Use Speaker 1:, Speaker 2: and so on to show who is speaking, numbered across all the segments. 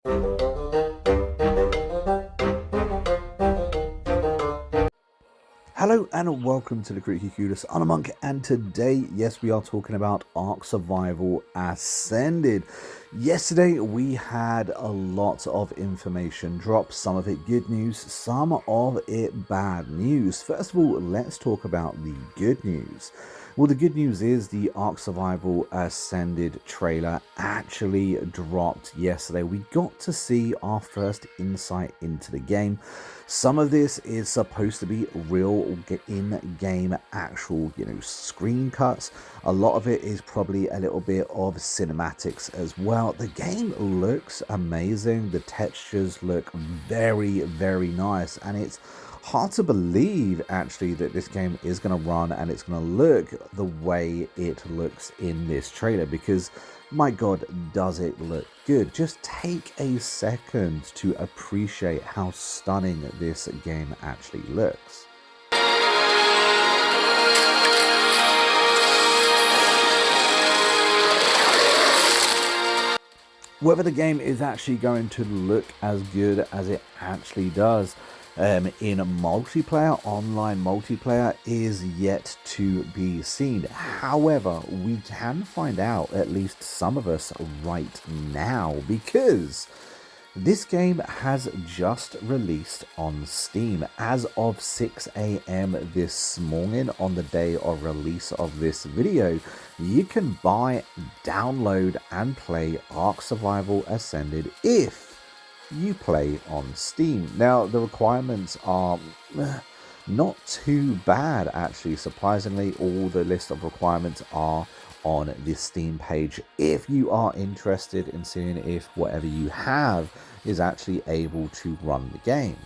Speaker 1: Hello and welcome to the Creaky Kudos. I'm a Monk, and today, yes, we are talking about Ark Survival Ascended. Yesterday we had a lot of information drop, some of it good news, some of it bad news. First of all, let's talk about the good news. Well, the good news is the Ark Survival Ascended trailer actually dropped yesterday. We got to see our first insight into the game. Some of this is supposed to be real in-game actual, screen cuts. A lot of it is probably a little bit of cinematics as well. The game looks amazing. The textures look very, very nice, and it's hard to believe actually that this game is going to run and it's going to look the way it looks in this trailer, because my god, does it look good. Just take a second to appreciate how stunning this game actually looks. Whether the game is actually going to look as good as it actually does in multiplayer, online multiplayer, is yet to be seen. However, we can find out, at least some of us right now, because this game has just released on Steam. As of 6 AM this morning, on the day of release of this video, you can buy, download, and play Ark Survival Ascended if you play on Steam. Now, the requirements are not too bad, actually. Surprisingly, all the list of requirements are on this Steam page if you are interested in seeing if whatever you have is actually able to run the game.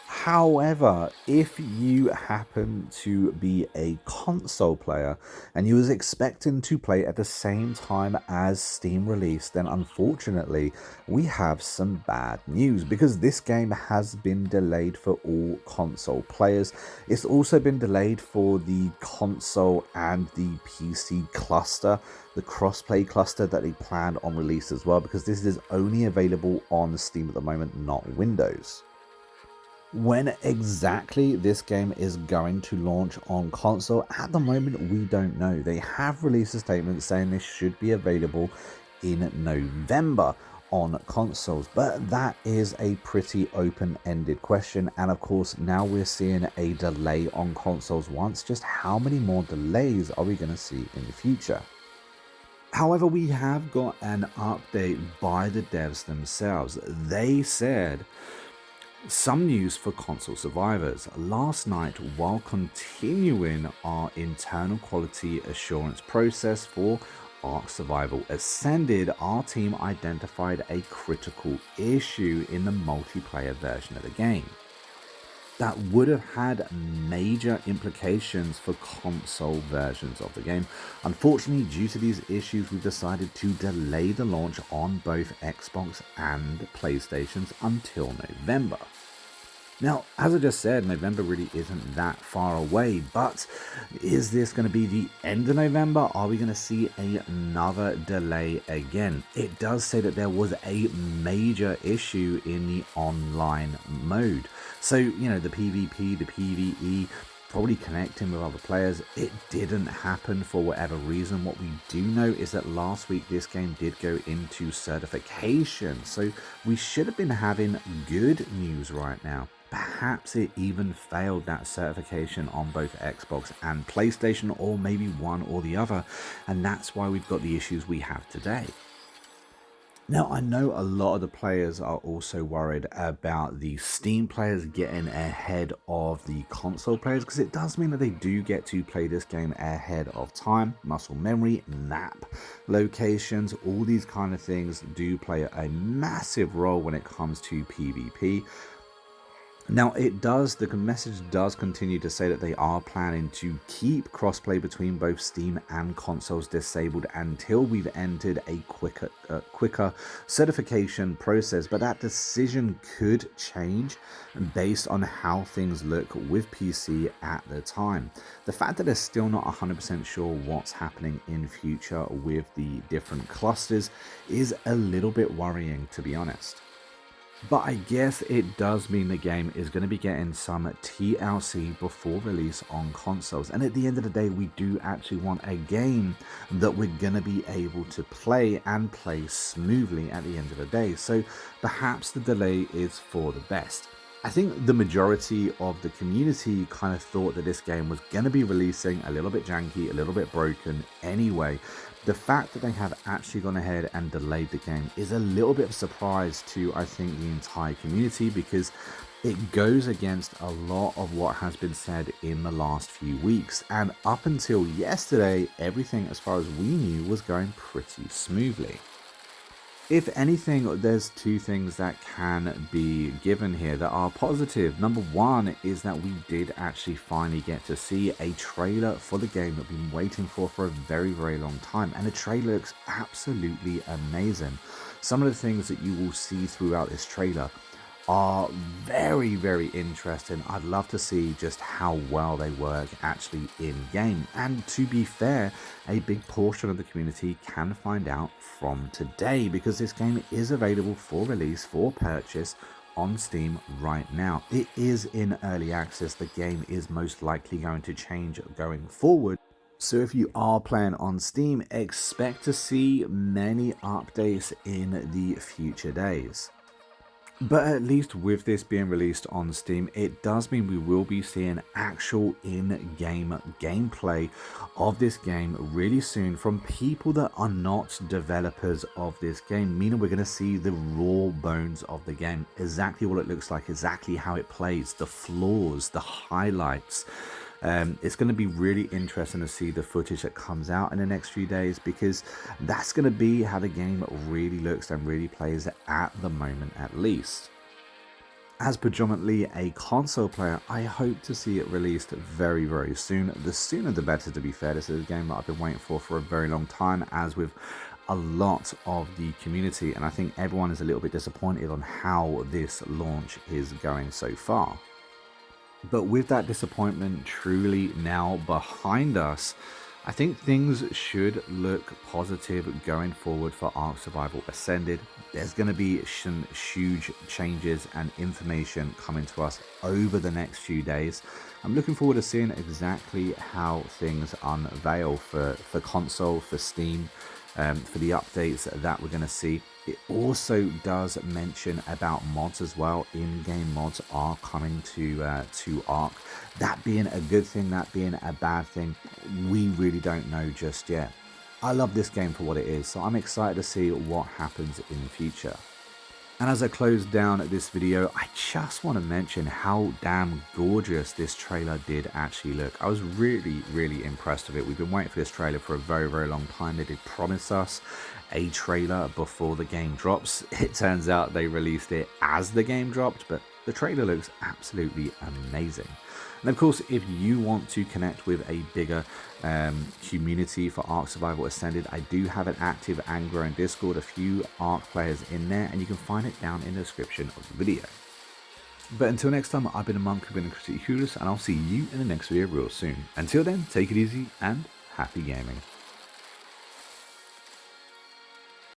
Speaker 1: However, if you happen to be a console player and you was expecting to play at the same time as Steam release, then unfortunately we have some bad news, because this game has been delayed for all console players. It's also been delayed for the console and the PC cluster, the crossplay cluster that they planned on release as well, because this is only available on Steam at the moment, not Windows. When exactly this game is going to launch on console, at the moment we don't know. They have released a statement saying this should be available in November on consoles, but that is a pretty open-ended question. And of course, now we're seeing a delay on consoles once. Just how many more delays are we going to see in the future? However, we have got an update by the devs themselves. They said some news for console survivors. Last night, while continuing our internal quality assurance process for Ark Survival Ascended, our team identified a critical issue in the multiplayer version of the game that would have had major implications for console versions of the game. Unfortunately, due to these issues, we've decided to delay the launch on both Xbox and PlayStations until November. Now, as I just said, November really isn't that far away, but is this going to be the end of November? Are we going to see another delay again? It does say that there was a major issue in the online mode. So, the PvP, the PvE, probably connecting with other players, it didn't happen for whatever reason. What we do know is that last week this game did go into certification, so we should have been having good news right now. Perhaps it even failed that certification on both Xbox and PlayStation, or maybe one or the other, and that's why we've got the issues we have today. Now, I know a lot of the players are also worried about the Steam players getting ahead of the console players, because it does mean that they do get to play this game ahead of time. Muscle memory, map locations, all these kind of things do play a massive role when it comes to PvP. Now, the message does continue to say that they are planning to keep crossplay between both Steam and consoles disabled until we've entered a quicker certification process, but that decision could change based on how things look with PC at the time. The fact that they're still not 100% sure what's happening in future with the different clusters is a little bit worrying, to be honest. But I guess it does mean the game is going to be getting some TLC before release on consoles. And at the end of the day, we do actually want a game that we're going to be able to play and play smoothly at the end of the day. So perhaps the delay is for the best. I think the majority of the community kind of thought that this game was going to be releasing a little bit janky, a little bit broken anyway. The fact that they have actually gone ahead and delayed the game is a little bit of a surprise to, I think, the entire community, because it goes against a lot of what has been said in the last few weeks. And up until yesterday, everything as far as we knew was going pretty smoothly. If anything, there's two things that can be given here that are positive. Number one is that we did actually finally get to see a trailer for the game that we've been waiting for a very, very long time. And the trailer looks absolutely amazing. Some of the things that you will see throughout this trailer are very, very interesting. I'd love to see just how well they work actually in game. And to be fair, a big portion of the community can find out from today, because this game is available for release, for purchase on Steam right now. It is in early access. The game is most likely going to change going forward. So if you are playing on Steam, expect to see many updates in the future days. But at least with this being released on Steam, it does mean we will be seeing actual in-game gameplay of this game really soon from people that are not developers of this game, meaning we're going to see the raw bones of the game, exactly what it looks like, exactly how it plays, the flaws, the highlights. It's going to be really interesting to see the footage that comes out in the next few days, because that's going to be how the game really looks and really plays at the moment, at least. As predominantly a console player, I hope to see it released very, very soon. The sooner the better, to be fair. This is a game that I've been waiting for a very long time, as with a lot of the community, and I think everyone is a little bit disappointed on how this launch is going so far. But with that disappointment truly now behind us, I think things should look positive going forward for Ark Survival Ascended. There's going to be some huge changes and information coming to us over the next few days. I'm looking forward to seeing exactly how things unveil for console, for Steam, for the updates that we're going to see. It also does mention about mods as well. In-game mods are coming to Ark. That being a good thing, that being a bad thing, we really don't know just yet. I love this game for what it is, so I'm excited to see what happens in the future. And as I close down this video, I just want to mention how damn gorgeous this trailer did actually look. I was really, really impressed with it. We've been waiting for this trailer for a very, very long time. They did promise us a trailer before the game drops. It turns out they released it as the game dropped, but the trailer looks absolutely amazing. And of course, if you want to connect with a bigger community for Ark Survival Ascended, I do have an active and growing Discord, a few Ark players in there, and you can find it down in the description of the video. But until next time, I've been a monk, I've been a Critic Hudus, and I'll see you in the next video real soon. Until then, take it easy and happy gaming.